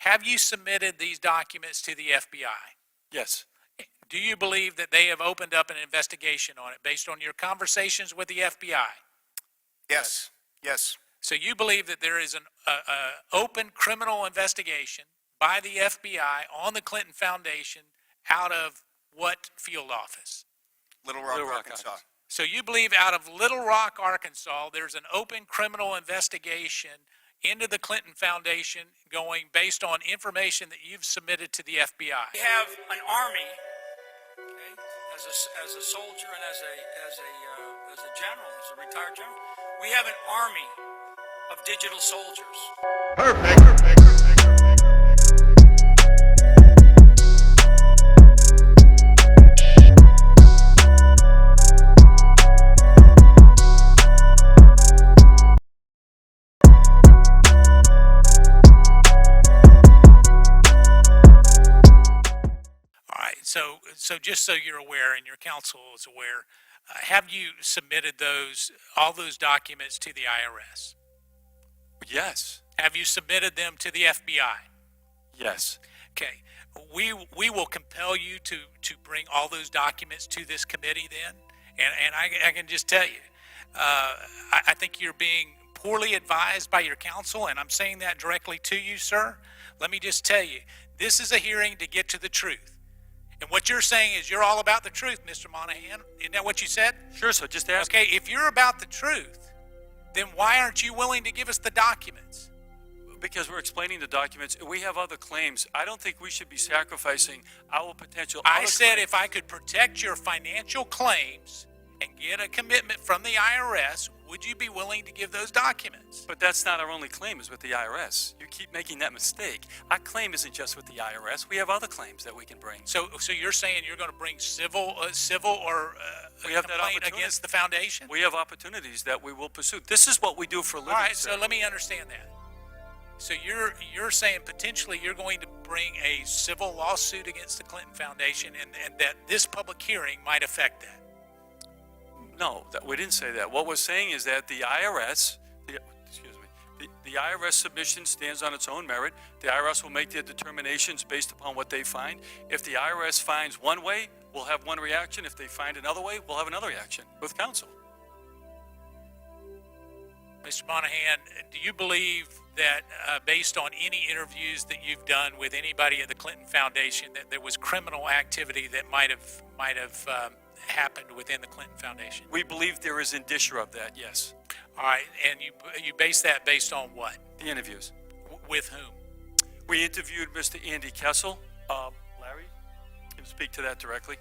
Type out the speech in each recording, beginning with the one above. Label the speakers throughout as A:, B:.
A: Have you submitted these documents to the FBI?
B: Yes.
A: Do you believe that they have opened up an investigation on it based on your conversations with the FBI?
C: Yes. Yes.
A: So you believe that there is an open criminal investigation by the FBI on the Clinton Foundation out of what field office?
C: Little Rock, Arkansas.
B: Arkansas.
A: So you believe out of Little Rock, Arkansas, there's an open criminal investigation into the Clinton Foundation going based on information that you've submitted to the FBI?
D: We have an army, okay, as a soldier and as a general, as a retired general. We have an army of digital soldiers.
E: Perfect.
A: So just so you're aware and your counsel is aware, have you submitted all those documents to the IRS?
B: Yes.
A: Have you submitted them to the FBI?
B: Yes.
A: Okay. We will compel you to bring all those documents to this committee then. And I can just tell you, I think you're being poorly advised by your counsel, and I'm saying that directly to you, sir. Let me just tell you, this is a hearing to get to the truth. And what you're saying is you're all about the truth, Mr. Monahan. Isn't that what you said?
B: Sure, so just ask.
A: Okay, if you're about the truth, then why aren't you willing to give us the documents?
B: Because we're explaining the documents. We have other claims. I don't think we should be sacrificing our potential.
A: I said if I could protect your financial claims and get a commitment from the IRS, would you be willing to give those documents?
B: But that's not our only claim is with the IRS. You keep making that mistake. Our claim isn't just with the IRS. We have other claims that we can bring.
A: So you're saying you're going to bring civil or
B: we have that
A: complaint
B: opportunity
A: against the foundation?
B: We have opportunities that we will pursue. This is what we do for a living.
A: All right,
B: sir.
A: so let me understand that. So you're saying potentially you're going to bring a civil lawsuit against the Clinton Foundation and that this public hearing might affect that?
B: No, we didn't say that. What we're saying is that the IRS, the IRS submission stands on its own merit. The IRS will make their determinations based upon what they find. If the IRS finds one way, we'll have one reaction. If they find another way, we'll have another reaction with counsel.
A: Mr. Monahan, do you believe that based on any interviews that you've done with anybody at the Clinton Foundation that there was criminal activity that might have happened within the Clinton Foundation?
B: We believe there is indicia of that, yes.
A: All right, and you base that based on what?
B: The interviews.
A: With whom?
B: We interviewed Mr. Andy Kessel. Larry can speak to that directly.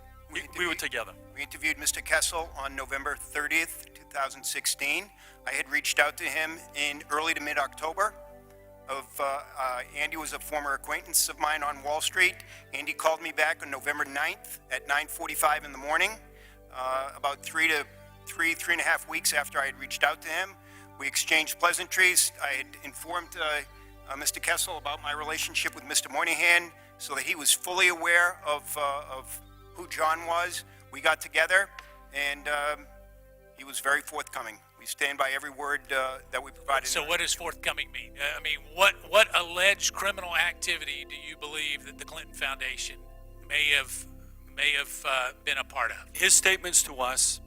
B: We were together.
C: We interviewed Mr. Kessel on November 30th, 2016. I had reached out to him in early to mid-October. Andy was a former acquaintance of mine on Wall Street. Andy called me back on November 9th at 9:45 in the morning, about three and a half weeks after I had reached out to him. We exchanged pleasantries. I had informed Mr. Kessel about my relationship with Mr. Moynihan so that he was fully aware of who John was. We got together, and he was very forthcoming. We stand by every word that we provided.
A: So what does forthcoming mean? I mean, what alleged criminal activity do you believe that the Clinton Foundation may have been a part of?
B: His statements to us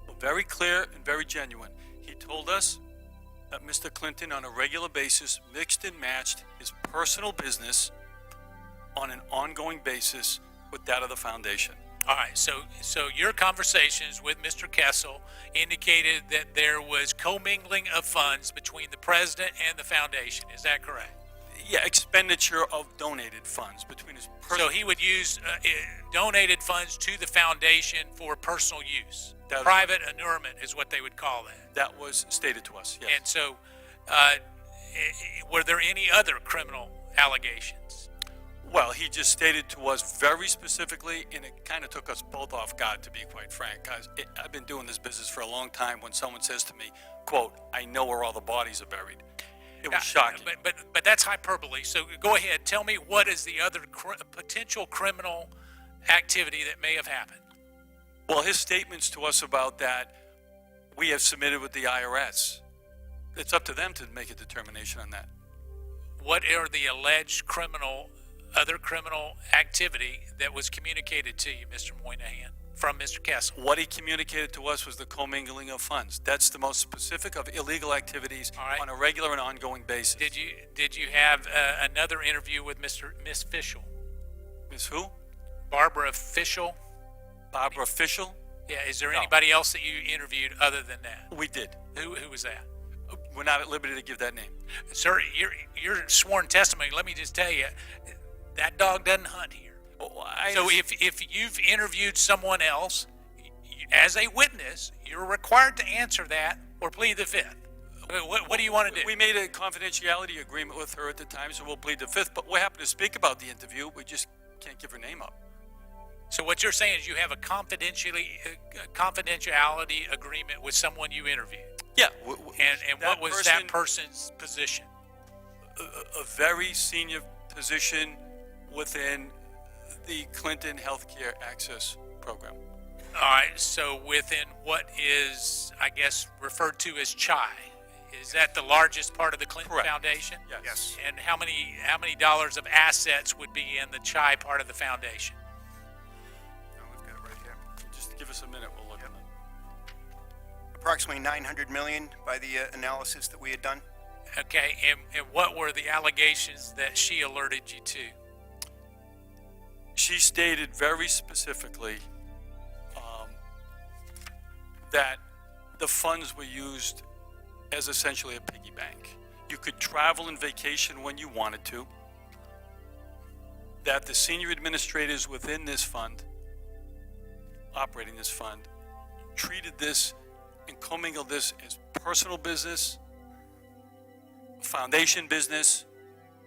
B: were very clear and very genuine. He told us that Mr. Clinton on a regular basis mixed and matched his personal business on an ongoing basis with that of the foundation.
A: All right, so your conversations with Mr. Kessel indicated that there was commingling of funds between the president and the foundation. Is that correct?
B: Yeah, expenditure of donated funds between his personal...
A: So he would use donated funds to the foundation for personal use.
B: That
A: Private annulment is what they would call that.
B: That was stated to us, yes.
A: And so were there any other criminal allegations?
B: Well, he just stated to us very specifically, and it kind of took us both off guard, to be quite frank, because I've been doing this business for a long time. When someone says to me, quote, I know where all the bodies are buried. It was shocking.
A: But that's hyperbole. So go ahead. Tell me what is the other potential criminal activity that may have happened?
B: Well, his statements to us about that we have submitted with the IRS. It's up to them to make a determination on that.
A: what are the alleged other criminal activity that was communicated to you, Mr. Moynihan, from Mr. Kessel?
B: What he communicated to us was the commingling of funds. That's the most specific of illegal activities
A: All right.
B: on a regular and ongoing basis.
A: Did you have another interview with Miss Fischel,
B: Ms. who?
A: Barbara Fischel?
B: Barbara Fischel?
A: Yeah. Is there
B: No.
A: anybody else that you interviewed other than that?
B: We did.
A: Who was that?
B: We're not at liberty to give that name.
A: Sir, your sworn testimony. Let me just tell you, that dog doesn't hunt here.
B: Oh,
A: So if you've interviewed someone else as a witness, you're required to answer that or plead the fifth. What do you want to do?
B: We made a confidentiality agreement with her at the time, so we'll plead the fifth, but we're happy to speak about the interview. We just can't give her name up.
A: So what you're saying is you have a confidentiality agreement with someone you interviewed.
B: Yeah.
A: And what was that person's position?
B: A very senior position within the Clinton Healthcare Access Program.
A: All right, so within what is, I guess, referred to as CHI, is that the largest part of the Clinton
B: Correct.
A: Foundation?
C: Yes.
A: And how many dollars of assets would be in the CHI part of the foundation?
C: Oh, we've got it right here.
B: Just give us a minute, we'll look at it.
C: Approximately 900 million by the analysis that we had done.
A: Okay, and what were the allegations that she alerted you to?
B: She stated very specifically that the funds were used as essentially a piggy bank. You could travel and vacation when you wanted to. That the senior administrators within this fund, operating this fund, treated this and commingled this as personal business, foundation business,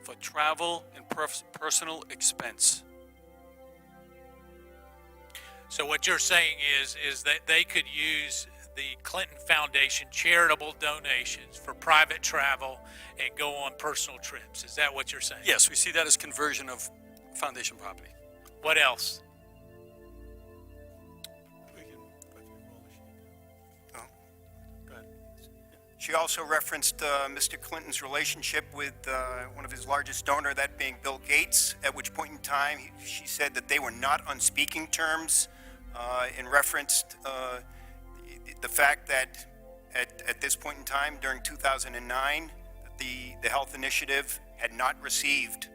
B: for travel and personal expense.
A: So what you're saying is that they could use the Clinton Foundation charitable donations for private travel and go on personal trips. Is that what you're saying?
B: Yes, we see that as conversion of foundation property.
A: What else?
C: Oh. She also referenced Mr. Clinton's relationship with one of his largest donor, that being Bill Gates, at which point in time she said that they were not on speaking terms, and referenced the fact that at this point in time, during 2009, the health initiative had not received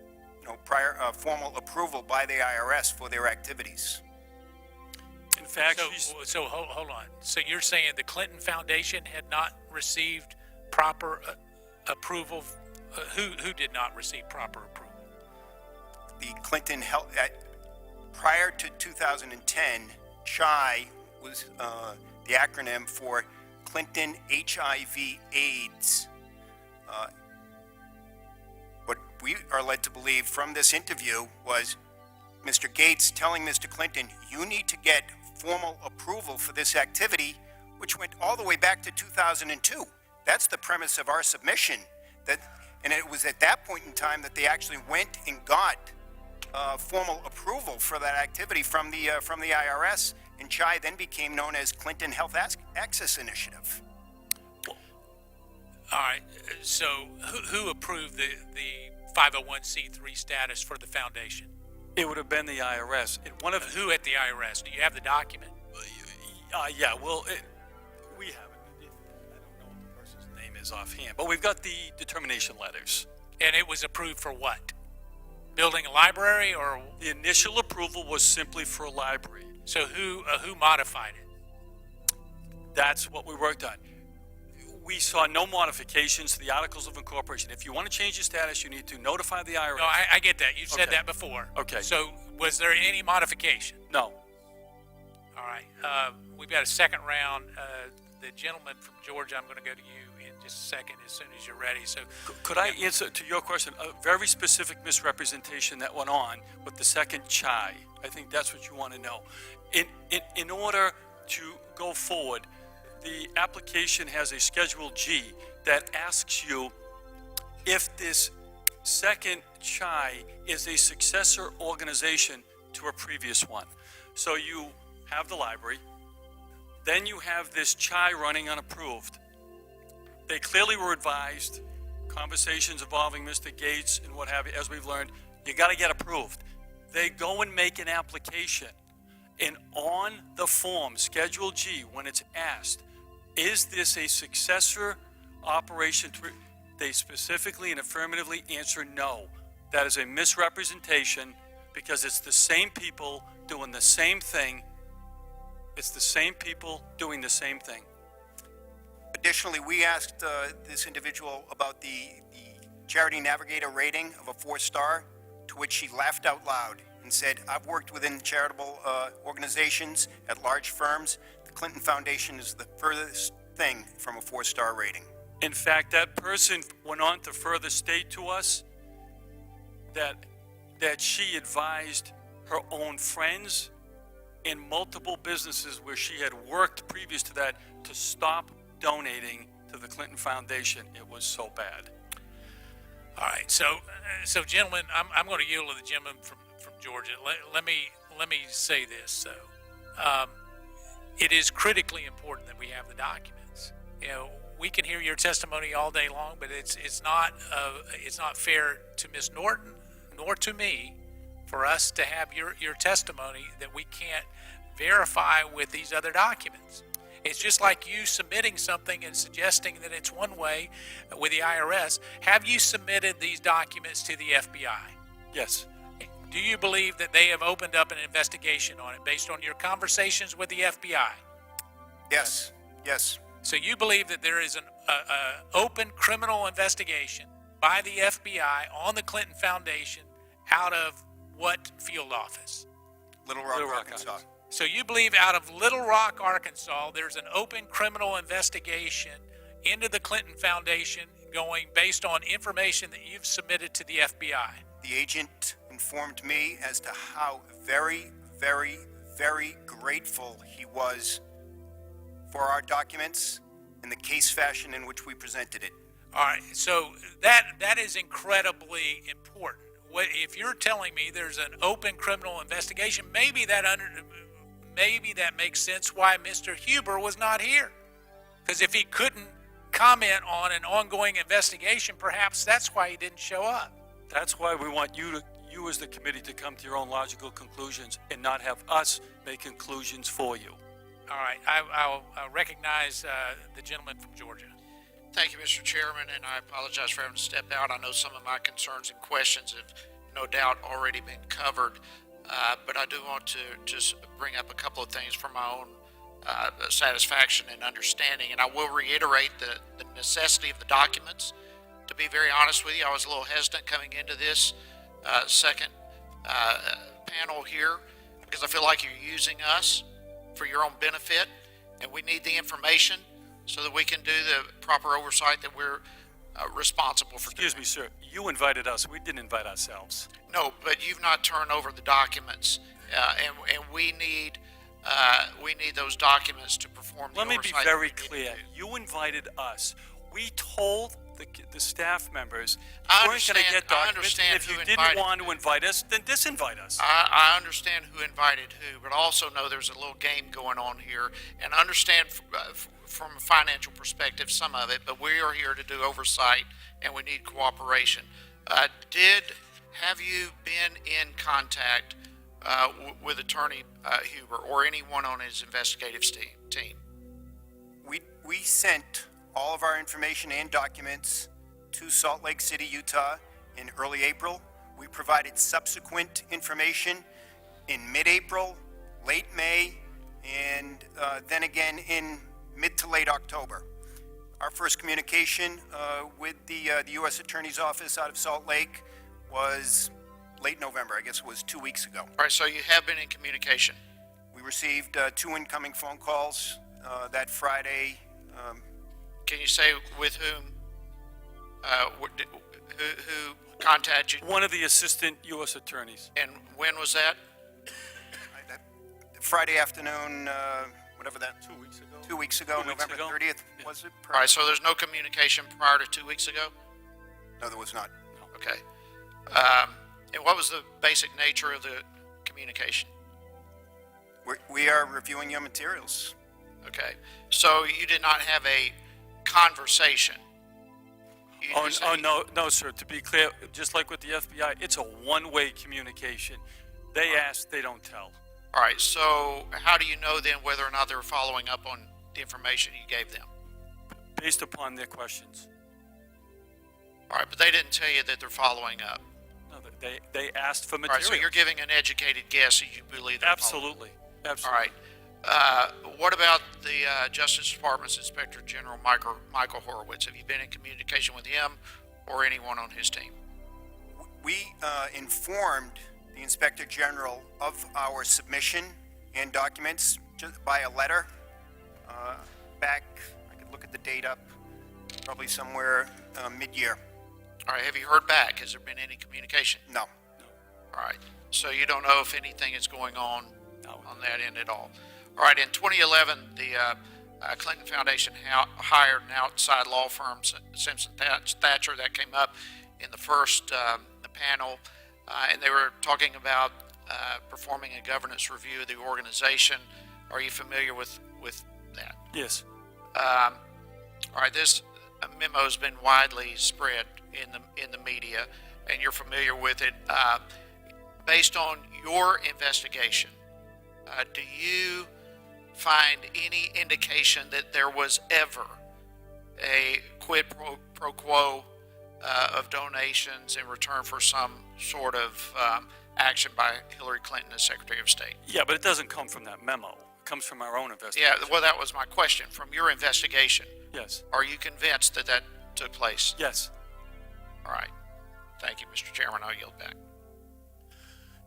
C: prior formal approval by the IRS for their activities.
B: In fact,
A: So hold on. So you're saying the Clinton Foundation had not received proper approval? Who did not receive proper approval?
C: The Clinton health prior to 2010, CHI was the acronym for Clinton HIV/AIDS. What we are led to believe from this interview was Mr. Gates telling Mr. Clinton, you need to get formal approval for this activity, which went all the way back to 2002. That's the premise of our submission. And it was at that point in time that they actually went and got formal approval for that activity from the IRS, and CHI then became known as Clinton Health Access Initiative.
A: All right. So who approved the 501c3 status for the foundation?
B: it would have been the IRS. One of
A: Who at the IRS? Do you have the document?
B: yeah, well, we have it. I don't know what the person's name is offhand, but we've got the determination letters.
A: And it was approved for what? Building a library, or
B: The initial approval was simply for a library.
A: so who modified it?
B: That's what we worked on. We saw no modifications to the Articles of Incorporation. If you want to change your status, you need to notify the IRS.
A: No, I get that. You said
B: Okay.
A: that before.
B: Okay.
A: So was there any modification?
B: No.
A: All right. We've got a second round. The gentleman from Georgia, I'm going to go to you in just a second as soon as you're ready. So
B: Could I answer to your question? A very specific misrepresentation that went on with the second CHI. I think that's what you want to know. In order to go forward, the application has a Schedule G that asks you if this second CHI is a successor organization to a previous one. So you have the library, then you have this CHI running unapproved. They clearly were advised conversations involving Mr. Gates and what have you, as we've learned, you got to get approved. They go and make an application. And on the form, Schedule G, when it's asked, is this a successor operation? They specifically and affirmatively answer no. That is a misrepresentation because it's the same people doing the same thing. It's the same people doing the same thing.
C: Additionally, we asked this individual about the Charity Navigator rating of a 4-star, to which she laughed out loud and said, "I've worked within charitable organizations at large firms. The Clinton Foundation is the furthest thing from a 4-star rating."
B: In fact, that person went on to further state to us that she advised her own friends in multiple businesses where she had worked previous to that to stop donating to the Clinton Foundation. It was so bad.
A: All right, so gentlemen, I'm going to yield to the gentleman from Georgia. Let me say this. So, it is critically important that we have the documents. You know, we can hear your testimony all day long, but it's not fair to Ms. Norton nor to me for us to have your testimony that we can't verify with these other documents. It's just like you submitting something and suggesting that it's one way with the IRS. Have you submitted these documents to the FBI?
B: Yes.
A: Do you believe that they have opened up an investigation on it based on your conversations with the FBI?
C: Yes, yes.
A: So you believe that there is an open criminal investigation by the FBI on the Clinton Foundation out of what field office?
C: Little Rock,
B: Little Rock,
C: Arkansas.
A: So you believe out of Little Rock, Arkansas, there's an open criminal investigation into the Clinton Foundation going based on information that you've submitted to the FBI?
C: The agent informed me as to how very, very, very grateful he was for our documents and the case fashion in which we presented it.
A: All right, so that is incredibly important. If you're telling me there's an open criminal investigation, maybe that makes sense why Mr. Huber was not here. Because if he couldn't comment on an ongoing investigation, perhaps that's why he didn't show up.
B: That's why we want you as the committee to come to your own logical conclusions and not have us make conclusions for you.
A: All right, I'll recognize the gentleman from Georgia.
E: Thank you, Mr. Chairman, and I apologize for having to step out. I know some of my concerns and questions have no doubt already been covered, but I do want to just bring up a couple of things for my own satisfaction and understanding, and I will reiterate the necessity of the documents. To be very honest with you, I was a little hesitant coming into this second panel here because I feel like you're using us for your own benefit, and we need the information so that we can do the proper oversight that we're responsible for doing.
B: Excuse me, sir. You invited us. We didn't invite ourselves.
E: No, but you've not turned over the documents, and we need those documents to perform the
B: Let me
E: oversight.
B: be very
E: that we need
B: clear.
E: to do.
B: You invited us. We told the staff members
E: I
B: we weren't going to
E: understand-
B: get
E: I
B: documents.
E: understand
B: And if
E: who
B: you
E: invited
B: didn't want to invite us, then disinvite us.
E: I understand who invited who, but I also know there's a little game going on here, and I understand from a financial perspective some of it, but we are here to do oversight, and we need cooperation. Have you been in contact with Attorney Huber or anyone on his investigative team?
C: We sent all of our information and documents to Salt Lake City, Utah in early April. We provided subsequent information in mid-April, late May, and then again in mid to late October. Our first communication with the U.S. Attorney's Office out of Salt Lake was late November. I guess it was 2 weeks ago.
E: All right, so you have been in communication.
C: We received 2 incoming phone calls that Friday.
E: Can you say with whom? Who contacted you,
B: One of the assistant U.S. attorneys.
E: and when was that?
C: Friday afternoon, whatever that,
B: 2 weeks ago.
C: 2 weeks ago,
B: 2 weeks
C: November
B: ago?
C: 30th, was it?
E: All right, so there's no communication prior to 2 weeks ago?
C: No, there was not.
E: Okay. And what was the basic nature of the communication?
C: We are reviewing your materials.
E: Okay. So you did not have a conversation. You
B: Oh,
E: just-
B: oh, no, sir. To be clear, just like with the FBI, it's a one-way communication. They ask, they don't tell.
E: All right, so how do you know then whether or not they're following up on the information you gave them?
B: Based upon their questions.
E: All right, but they didn't tell you that they're following up.
B: No, they asked for
E: All right,
B: material.
E: so you're giving an educated guess that you believe they're following.
B: Absolutely.
E: All
B: Absolutely.
E: right. What about the Justice Department's Inspector General Michael Horowitz? Have you been in communication with him or anyone on his team?
C: We informed the Inspector General of our submission and documents just by a letter back, I could look at the date up, probably somewhere mid-year.
E: All right, have you heard back? Has there been any communication?
C: No.
E: All right, so you don't know if anything is going on
B: No.
E: on that end at all. All right, in 2011, the Clinton Foundation hired an outside law firm, Simpson Thatcher, that came up in the first panel, and they were talking about performing a governance review of the organization. Are you familiar with that?
B: Yes.
E: All right, this memo has been widely spread in the media, and you're familiar with it. Based on your investigation, do you find any indication that there was ever a quid pro quo of donations in return for some sort of action by Hillary Clinton as Secretary of State?
B: Yeah, but it doesn't come from that memo. It comes from our own
E: Yeah,
B: investigation.
E: well, that was my question. From your investigation,
B: Yes.
E: are you convinced that that took place?
B: Yes.
E: All right. Thank you, Mr. Chairman. I'll yield back.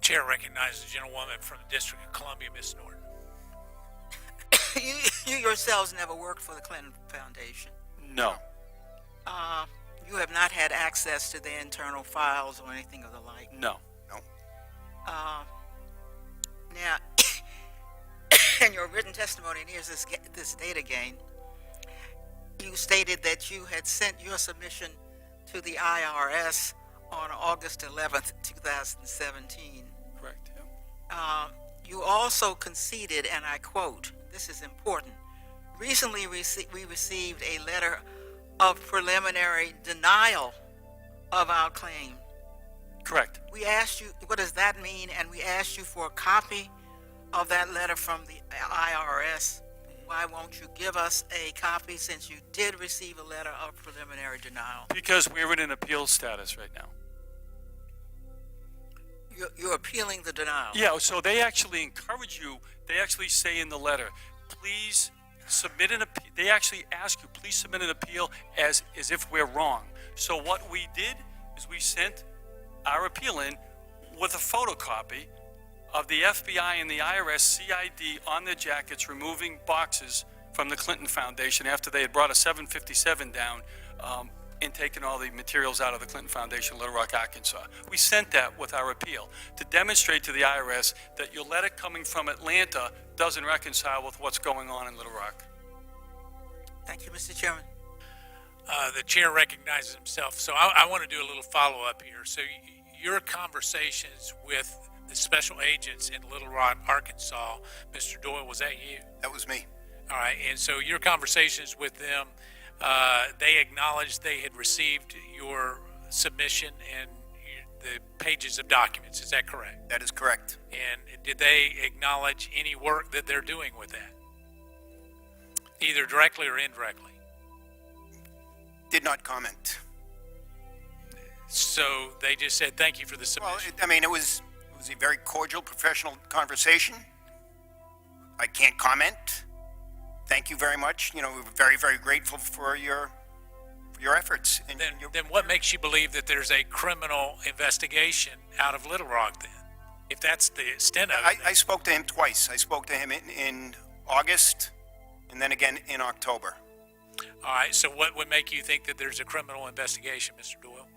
A: Chair recognizes the gentlewoman from the District of Columbia, Ms. Norton.
F: You yourselves never worked for the Clinton Foundation.
B: No.
F: You have not had access to their internal files or anything of the like.
B: No.
F: Now, in your written testimony, and here's this date again, you stated that you had sent your submission to the IRS on August 11th, 2017.
B: Correct. Yeah.
F: You also conceded, and I quote, this is important, recently we received a letter of preliminary denial of our claim.
B: Correct.
F: We asked you, what does that mean? And we asked you for a copy of that letter from the IRS. Why won't you give us a copy since you did receive a letter of preliminary denial?
B: Because we're in an appeal status right now.
F: You're appealing the denial.
B: Yeah, so they actually encourage you, they actually say in the letter, please submit an appeal. They actually ask you, please submit an appeal as if we're wrong. So what we did is we sent our appeal in with a photocopy of the FBI and the IRS CID on their jackets removing boxes from the Clinton Foundation after they had brought a 757 down and taken all the materials out of the Clinton Foundation, Little Rock, Arkansas. We sent that with our appeal to demonstrate to the IRS that your letter coming from Atlanta doesn't reconcile with what's going on in Little Rock.
F: Thank you, Mr. Chairman.
A: The chair recognizes himself, so I want to do a little follow-up here. So your conversations with the special agents in Little Rock, Arkansas, Mr. Doyle, was that you?
C: That was me.
A: All right, and so your conversations with them, they acknowledged they had received your submission and the pages of documents. Is that correct?
C: That is correct.
A: And did they acknowledge any work that they're doing with that, either directly or indirectly?
C: Did not comment.
A: So they just said thank you for the
C: Well,
A: submission.
C: it was a very cordial, professional conversation. I can't comment. Thank you very much. You know, we're very, very grateful for your efforts. And
A: then what makes you believe that there's a criminal investigation out of Little Rock then? If that's the extent of it.
C: I spoke to him twice. I spoke to him in August and then again in October.
A: All right, so what would make you think that there's a criminal investigation, Mr. Doyle?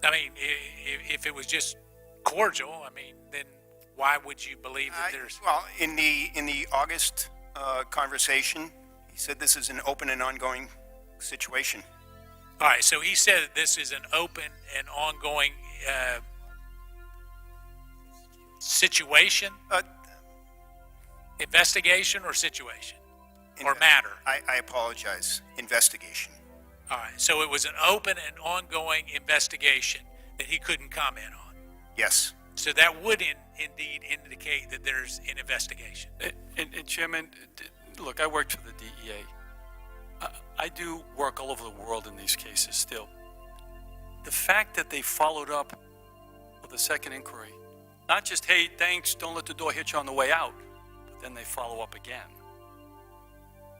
A: I mean, if it was just cordial, I mean, then why would you believe that there's...
C: Well, in the August conversation, he said this is an open and ongoing situation.
A: All right, so he said that this is an open and ongoing situation, investigation or situation, or matter?
C: I apologize. Investigation.
A: All right, so it was an open and ongoing investigation that he couldn't comment on.
C: Yes.
A: So that would indeed indicate that there's an investigation.
B: And Chairman, look, I worked for the DEA. I do work all over the world in these cases still. The fact that they followed up with a second inquiry, not just, hey, thanks, don't let the door hit you on the way out, but then they follow up again.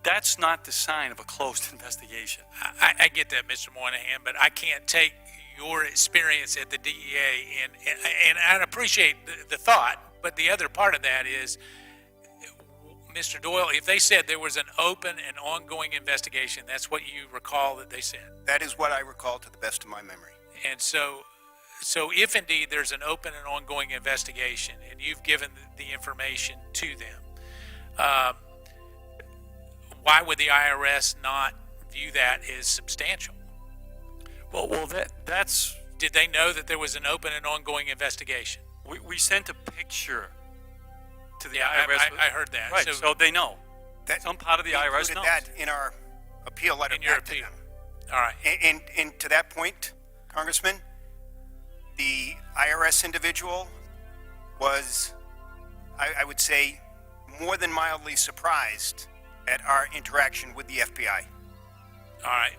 B: That's not the sign of a closed investigation.
A: I get that, Mr. Moynihan, but I can't take your experience at the DEA and I appreciate the thought, but the other part of that is, Mr. Doyle, if they said there was an open and ongoing investigation, that's what you recall that they said.
C: That is what I recall to the best of my memory.
A: And so if indeed there's an open and ongoing investigation and you've given the information to them, why would the IRS not view that as substantial?
B: Well, that's,
A: Did they know that there was an open and ongoing investigation?
B: we sent a picture to the
A: Yeah,
B: IRS.
A: I heard that.
B: Right, so they know.
C: That,
B: Some part of the
C: we
B: IRS
C: included
B: knows.
C: that in our appeal letter
A: In your
C: back to
A: appeal.
C: them.
A: All right.
C: And to that point, Congressman, the IRS individual was, I would say, more than mildly surprised at our interaction with the FBI.
A: All right.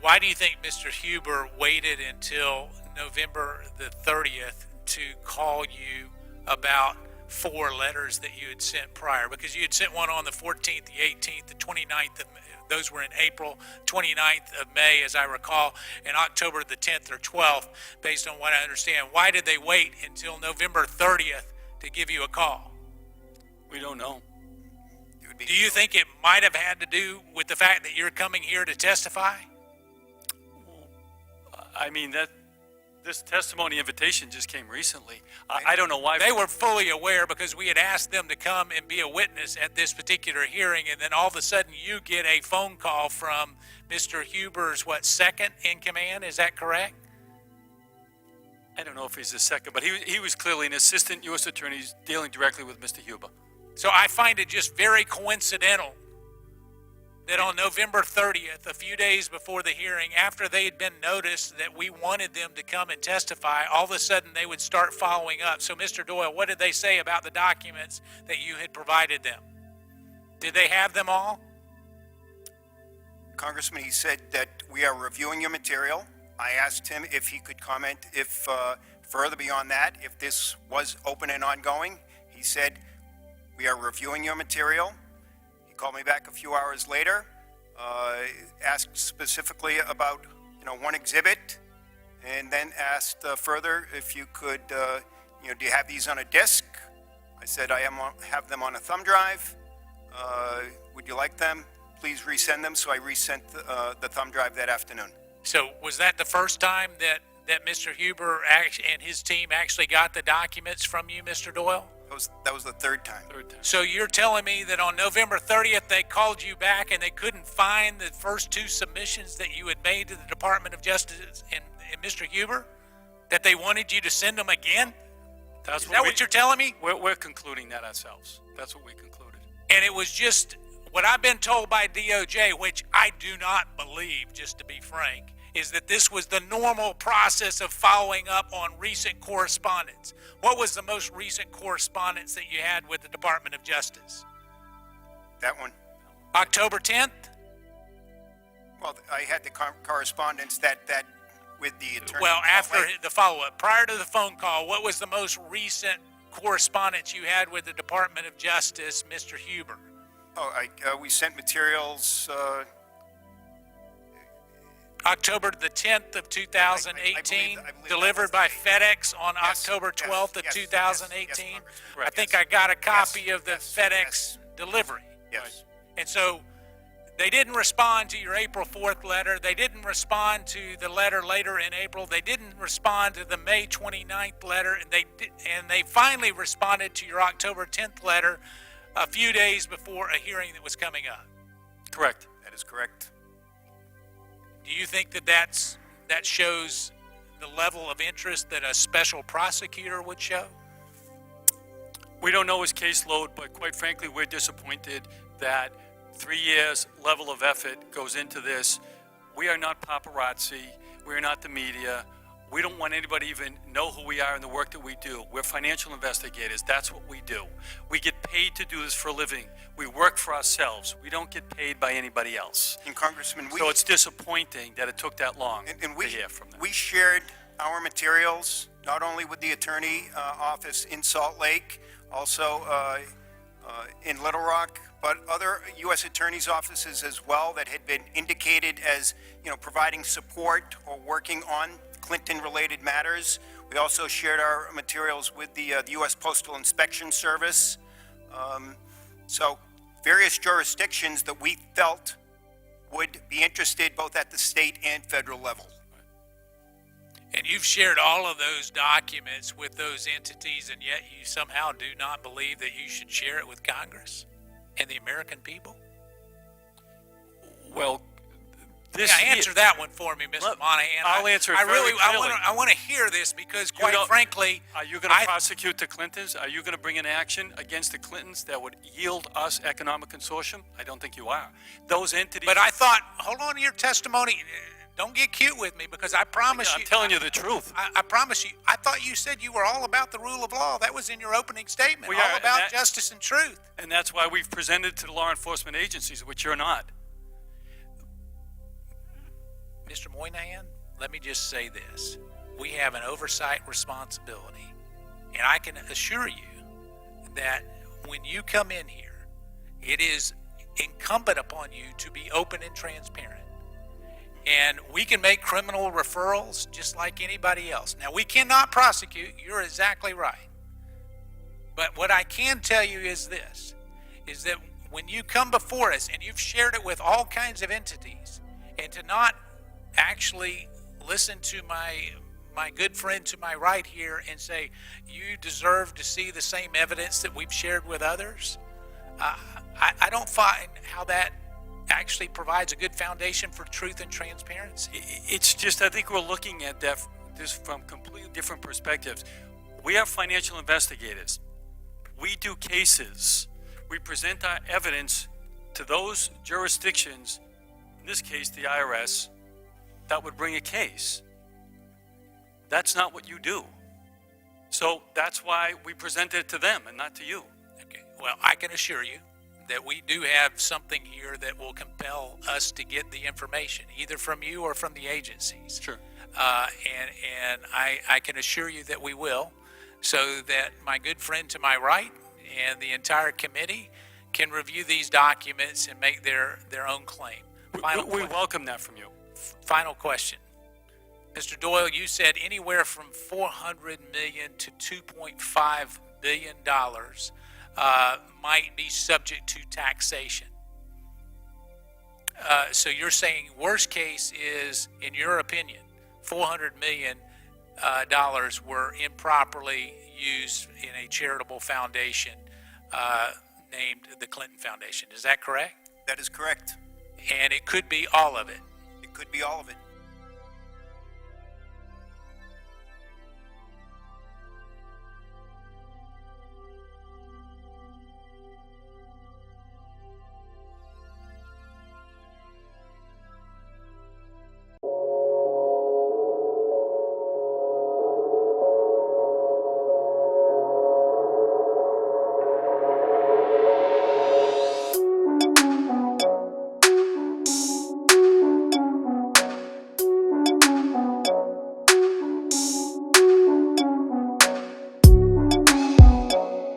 A: Why do you think Mr. Huber waited until November the 30th to call you about 4 letters that you had sent prior? Because you had sent one on the 14th, the 18th, the 29th, those were in April, 29th of May, as I recall, and October the 10th or 12th, based on what I understand. Why did they wait until November 30th to give you a call?
B: We don't know.
C: It would be
A: Do you think it might have had to do with the fact that you're coming here to testify?
B: I mean, this testimony invitation just came recently. I don't know why.
A: They were fully aware because we had asked them to come and be a witness at this particular hearing, and then all of a sudden you get a phone call from Mr. Huber's, second in command? Is that correct?
B: I don't know if he's the second, but he was clearly an assistant U.S. attorney dealing directly with Mr. Huber.
A: So I find it just very coincidental that on November 30th, a few days before the hearing, after they had been noticed that we wanted them to come and testify, all of a sudden they would start following up. So, Mr. Doyle, what did they say about the documents that you had provided them? Did they have them all?
C: Congressman, he said that we are reviewing your material. I asked him if he could comment if further beyond that, if this was open and ongoing. He said, we are reviewing your material. He called me back a few hours later, asked specifically about, one exhibit, and then asked further if you could, do you have these on a disk? I said, I have them on a thumb drive. Would you like them? Please resend them. So I resent the thumb drive that afternoon.
A: So was that the first time that Mr. Huber and his team actually got the documents from you, Mr. Doyle?
C: That was the third time.
A: So you're telling me that on November 30th, they called you back and they couldn't find the first 2 submissions that you had made to the Department of Justice and Mr. Huber? That they wanted you to send them again?
B: That's
A: Is that what you're telling me?
B: We're concluding that ourselves. That's what we concluded.
A: And it was just what I've been told by DOJ, which I do not believe, just to be frank, is that this was the normal process of following up on recent correspondence. What was the most recent correspondence that you had with the Department of Justice?
C: That one.
A: October 10th?
C: Well, I had the correspondence that with the attorney.
A: Well, after the follow-up, prior to the phone call, what was the most recent correspondence you had with the Department of Justice, Mr. Huber?
C: We sent materials.
A: October the 10th of 2018,
C: I believe that
A: delivered
C: was the
A: by
C: date.
A: FedEx on
C: Yes,
A: October
C: yes,
A: 12th of
C: yes,
A: 2018.
C: yes, Congressman.
A: I
B: Correct.
A: think
C: Yes.
A: I got a copy
C: Yes,
A: of the
C: yes,
A: FedEx
C: yes.
A: delivery.
C: Yes.
A: And so they didn't respond to your April 4th letter. They didn't respond to the letter later in April. They didn't respond to the May 29th letter. And they finally responded to your October 10th letter a few days before a hearing that was coming up.
B: Correct.
C: That is correct.
A: Do you think that shows the level of interest that a special prosecutor would show?
B: We don't know his caseload, but quite frankly, we're disappointed that 3 years level of effort goes into this. We are not paparazzi. We are not the media. We don't want anybody to even know who we are and the work that we do. We're financial investigators. That's what we do. We get paid to do this for a living. We work for ourselves. We don't get paid by anybody else.
C: And Congressman,
B: So it's disappointing that it took that long
C: and
B: to hear from them.
C: we shared our materials not only with the attorney office in Salt Lake, also in Little Rock, but other U.S. attorneys' offices as well that had been indicated as, providing support or working on Clinton-related matters. We also shared our materials with the U.S. Postal Inspection Service. So various jurisdictions that we felt would be interested both at the state and federal level.
A: And you've shared all of those documents with those entities, and yet you somehow do not believe that you should share it with Congress and the American people?
B: Well, this
A: Yeah, answer that one for me, Mr. Monahan.
B: I'll answer it
A: I
B: very
A: really,
B: clearly.
A: I want to hear this because, quite
B: don't-
A: frankly,
B: Are you going to prosecute the Clintons? Are you going to bring an action against the Clintons that would yield us economic consortium? I don't think you are. Those entities.
A: but I thought, hold on to your testimony. Don't get cute with me because I promise
B: I'm
A: you.
B: telling you the truth.
A: I promise you. I thought you said you were all about the rule of law. That was in your opening statement.
B: We
A: All
B: are, and
A: about
B: that-
A: justice and truth.
B: And that's why we've presented to the law enforcement agencies, which you're not.
A: Mr. Moynihan, let me just say this. We have an oversight responsibility, and I can assure you that when you come in here, it is incumbent upon you to be open and transparent. And we can make criminal referrals just like anybody else. Now, we cannot prosecute. You're exactly right. But what I can tell you is this, is that when you come before us and you've shared it with all kinds of entities, and to not actually listen to my good friend to my right here and say, you deserve to see the same evidence that we've shared with others, I don't find how that actually provides a good foundation for truth and transparency.
B: It's just, I think we're looking at this from completely different perspectives. We are financial investigators. We do cases. We present our evidence to those jurisdictions, in this case, the IRS, that would bring a case. That's not what you do. So that's why we present it to them and not to you.
A: Okay. Well, I can assure you that we do have something here that will compel us to get the information, either from you or from the agencies.
B: Sure.
A: And I can assure you that we will, so that my good friend to my right and the entire committee can review these documents and make their own claim.
B: We welcome that from you.
A: Final question. Mr. Doyle, you said anywhere from $400 million to $2.5 billion might be subject to taxation. So you're saying worst case is, in your opinion, $400 million were improperly used in a charitable foundation named the Clinton Foundation. Is that correct?
C: That is correct.
A: And it could be all of it.
C: It could be all of it.